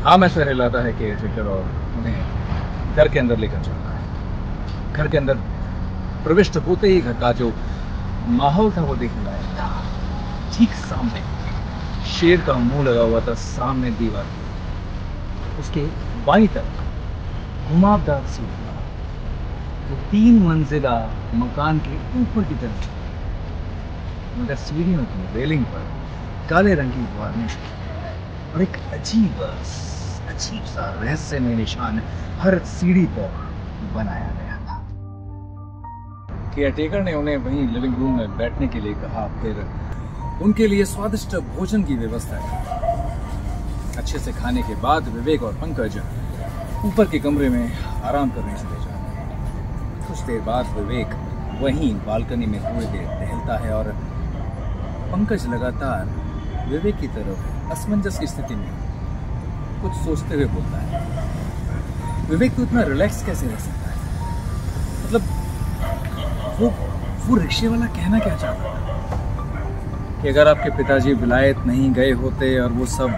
हाँ मैं सर हिलाता है केयर टेकर और उन्हें घर के अंदर लेकर चलता है। घर के अंदर प्रविष्ट होते ही घर का जो माहौल था वो देखने लायक था। ठीक सामने शेर का मुंह लगा हुआ था, सामने दीवार, उसके बाईं तरफ घुमावदार सीढ़ियां, तो 3 मंजिला मकान के ऊपर की तरफ, मगर सीढ़ियों की रेलिंग पर काले रंग की वार्निश और एक अजीब सा रहस्यमय निशान हर सीढ़ी पर बनाया गया था। केयरटेकर ने उन्हें वहीं लिविंग रूम में बैठने के लिए कहा, फिर उनके लिए स्वादिष्ट भोजन की व्यवस्था की। अच्छे से खाने के बाद विवेक और पंकज ऊपर के कमरे में आराम करने चले जाते। कुछ देर बाद विवेक वहीं बालकनी में थोड़ी देर टहलता है और पंकज लगातार विवेक की तरफ असमंजस की स्थिति में कुछ सोचते हुए बोलता है, विवेक तो इतना रिलैक्स कैसे रह सकता है? मतलब वो रिक्शे वाला कहना क्या चाहता था कि अगर आपके पिताजी विलायत नहीं गए होते और वो सब,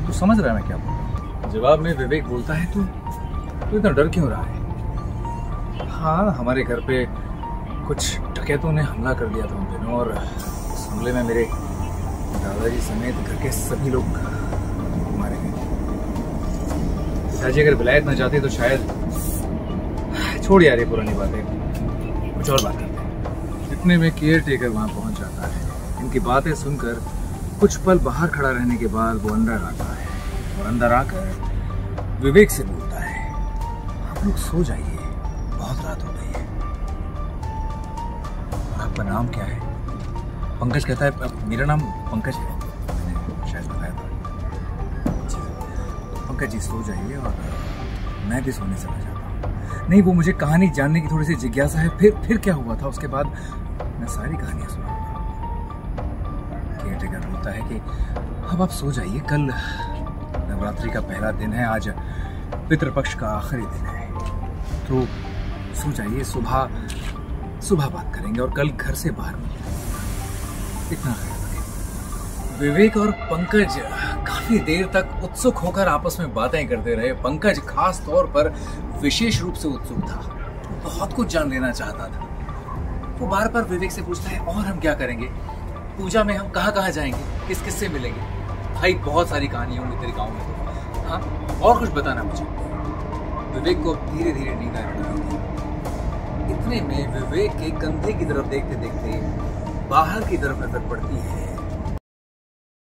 तो समझ रहा है मैं क्या बोल रहा हूँ? जवाब में विवेक बोलता है, तू इतना डर क्यों रहा है? हाँ, हमारे घर पे कुछ डकैतों ने हमला कर दिया था उन दिनों, और उस हमले में मेरे दादाजी समेत घर के सभी लोग मारे गए। पिताजी अगर विलायत न जाते तो शायद, छोड़ यार ये पुरानी बातें, कुछ और बात करते हैं। इतने में केयर टेकर वहां पहुंच जाता है। इनकी बातें सुनकर कुछ पल बाहर खड़ा रहने के बाद वो अंदर आता है और अंदर आकर विवेक से बोलता है, आप लोग सो जाइए, बहुत रात हो गई है। आपका नाम क्या है? पंकज कहता है, मेरा नाम पंकज है, मैंने शायद बताया था। पंकज जी सो जाइए और मैं भी सोने चला जाता हूँ। नहीं, वो मुझे कहानी जानने की थोड़ी सी जिज्ञासा है। फिर क्या हुआ था? उसके बाद मैं सारी कहानियां सुनाऊंगा। केयरटेकर बोलता है कि अब आप सो जाइए, कल नवरात्रि का पहला दिन है, आज पितृपक्ष का आखिरी दिन है, तो सो जाइए, सुबह बात करेंगे और कल घर से बाहर मिलेंगे। इतना विवेक और पंकज काफी देर तक उत्सुक होकर आपस में बातें करते रहे। पंकज खास तौर पर विशेष रूप से उत्सुक था, बहुत कुछ जान लेना चाहता था। वो बार बार विवेक से पूछता है, और हम क्या करेंगे? पूजा में हम कहाँ जाएंगे? किस किस से मिलेंगे? भाई बहुत सारी कहानी होंगी तेरे गाँव में, तो हाँ, और कुछ बताना मुझे। विवेक को धीरे धीरे नींद आने लगी। इतने में विवेक के कंधे की तरफ देखते देखते बाहर की तरफ नजर पड़ती है